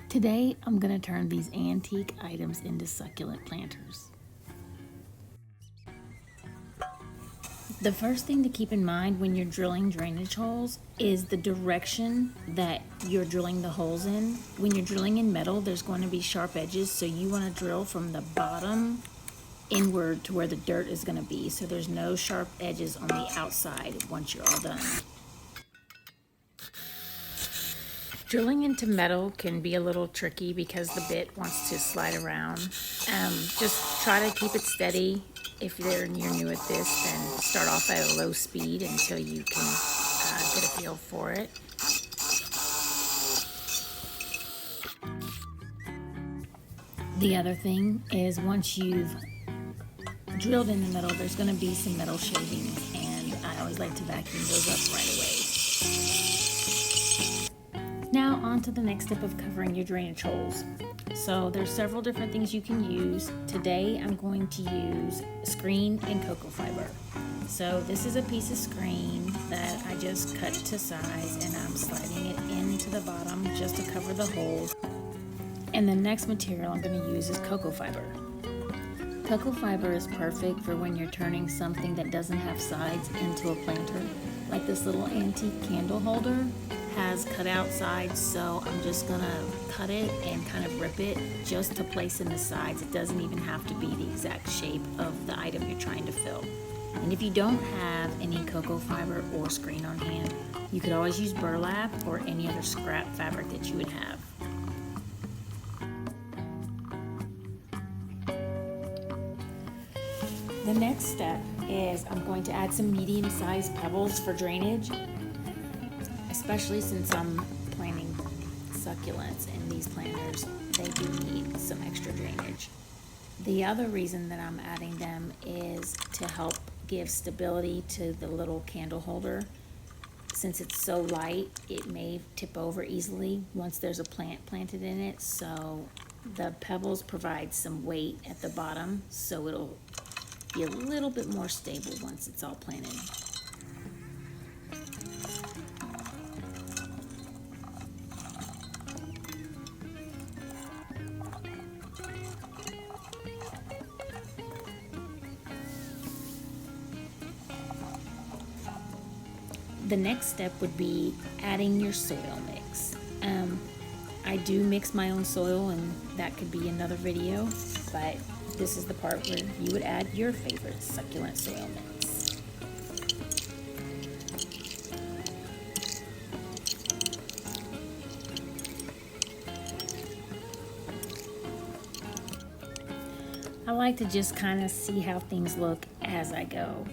Today, I'm going to turn these antique items into succulent planters. The first thing to keep in mind when you're drilling drainage holes is the direction that you're drilling the holes in. When you're drilling in metal, there's going to be sharp edges, so you want to drill from the bottom inward to where the dirt is going to be, so there's no sharp edges on the outside once you're all done. Drilling into metal can be a little tricky because the bit wants to slide around. Just try to keep it steady. If you're new at this, then start off at a low speed until you can get a feel for it. The other thing is once you've drilled in the metal, there's going to be some metal shavings, and I always like to vacuum those up right away. Now on to the next step of covering your drainage holes. So there's several different things you can use. Today I'm going to use screen and cocoa fiber. So this is a piece of screen that I just cut to size, and I'm sliding it into the bottom just to cover the holes. And the next material I'm going to use is cocoa fiber. Cocoa fiber is perfect for when you're turning something that doesn't have sides into a planter. Like this little antique candle holder has cut out sides, so I'm just gonna cut it and kind of rip it just to place in the sides. It doesn't even have to be the exact shape of the item you're trying to fill. And if you don't have any cocoa fiber or screen on hand, you could always use burlap or any other scrap fabric that you would have. The next step is I'm going to add some medium-sized pebbles for drainage, especially since I'm planting succulents in these planters. They do need some extra drainage. The other reason that I'm adding them is to help give stability to the little candle holder. Since it's so light, it may tip over easily once there's a plant planted in it, so the pebbles provide some weight at the bottom, so it'll be a little bit more stable once it's all planted. The next step would be adding your soil mix. I do mix my own soil, and that could be another video, but this is the part where you would add your favorite succulent soil mix. I like to just kind of see how things look as I go.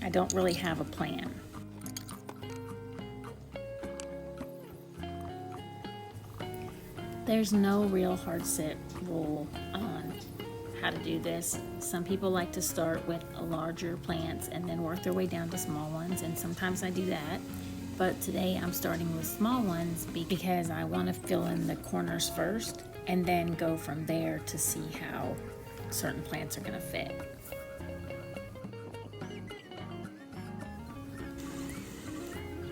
I don't really have a plan. There's no real hard set rule on how to do this. Some people like to start with larger plants and then work their way down to small ones, and sometimes I do that. But today I'm starting with small ones because I want to fill in the corners first and then go from there to see how certain plants are going to fit.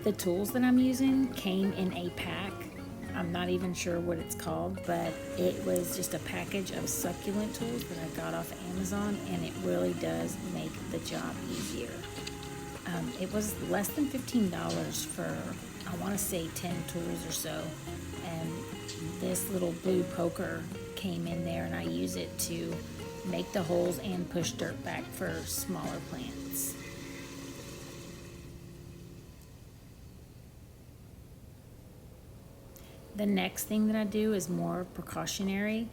The tools that I'm using came in a pack. I'm not even sure what it's called, but it was just a package of succulent tools that I got off Amazon, and it really does make the job easier. It was less than $15 for, I want to say 10 tools or so, and this little blue poker came in there, and I use it to make the holes and push dirt back for smaller plants. The next thing that I do is more precautionary.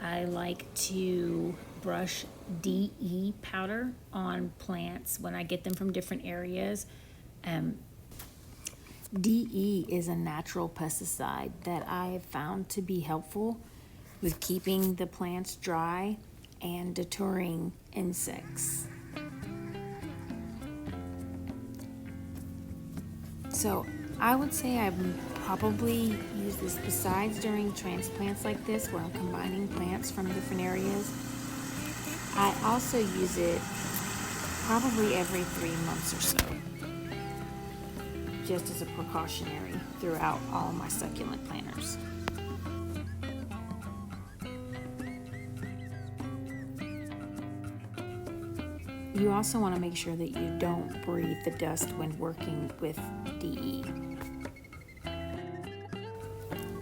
I like to brush DE powder on plants when I get them from different areas. DE is a natural pesticide that I have found to be helpful with keeping the plants dry and deterring insects. So I would say I've probably used this besides during transplants like this where I'm combining plants from different areas. I also use it probably every 3 months or so, just as a precautionary throughout all my succulent planters. You also want to make sure that you don't breathe the dust when working with DE.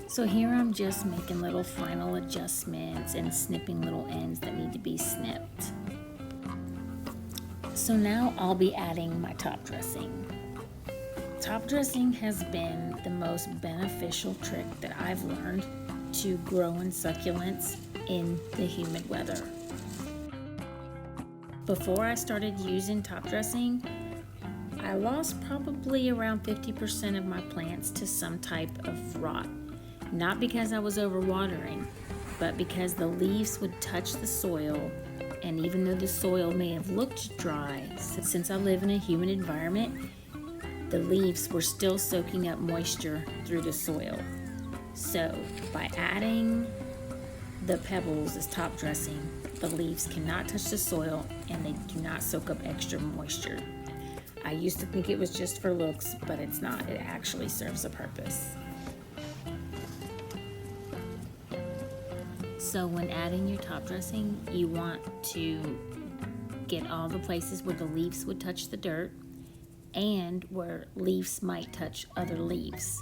So here I'm just making little final adjustments and snipping little ends that need to be snipped. So now I'll be adding my top dressing. Top dressing has been the most beneficial trick that I've learned to growing succulents in the humid weather. Before I started using top dressing, I lost probably around 50% of my plants to some type of rot. Not because I was overwatering, but because the leaves would touch the soil, and even though the soil may have looked dry, since I live in a humid environment, the leaves were still soaking up moisture through the soil. So by adding the pebbles as top dressing, the leaves cannot touch the soil and they do not soak up extra moisture. I used to think it was just for looks, but it's not. It actually serves a purpose. So when adding your top dressing, you want to get all the places where the leaves would touch the dirt and where leaves might touch other leaves.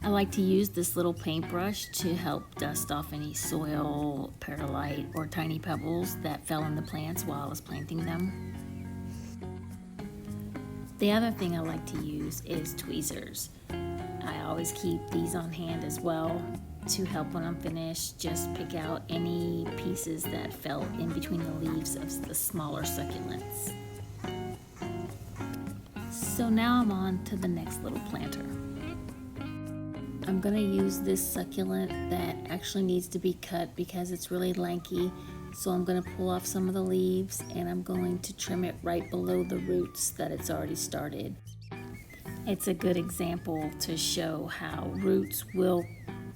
I like to use this little paintbrush to help dust off any soil, perlite, or tiny pebbles that fell in the plants while I was planting them. The other thing I like to use is tweezers. I always keep these on hand as well to help when I'm finished just pick out any pieces that fell in between the leaves of the smaller succulents. So now I'm on to the next little planter. I'm going to use this succulent that actually needs to be cut because it's really lanky. So I'm going to pull off some of the leaves and I'm going to trim it right below the roots that it's already started. It's a good example to show how roots will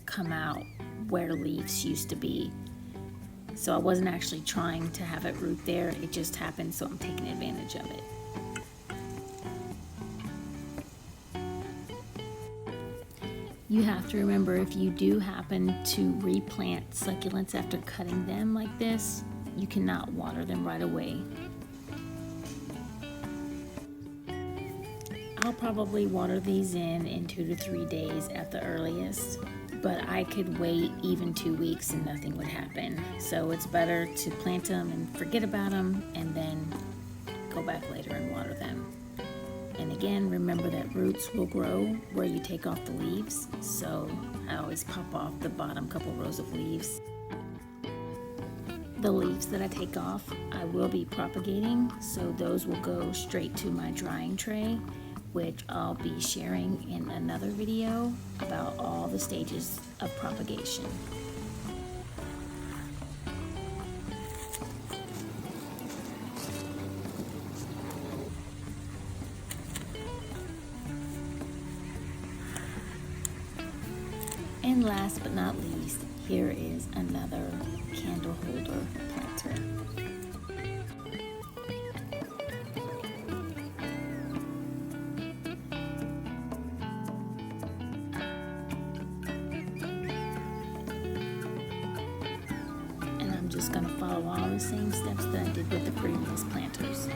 come out where leaves used to be. So I wasn't actually trying to have it root there, it just happened, so I'm taking advantage of it. You have to remember, if you do happen to replant succulents after cutting them like this, you cannot water them right away. I'll probably water these in 2 to 3 days at the earliest, but I could wait even 2 weeks and nothing would happen. So it's better to plant them and forget about them and then go back later and water them. And again, remember that roots will grow where you take off the leaves, so I always pop off the bottom couple rows of leaves. The leaves that I take off, I will be propagating, so those will go straight to my drying tray, which I'll be sharing in another video about all the stages of propagation. And last but not least, here is another candle holder planter. And I'm just going to follow all the same steps that I did with the previous planters.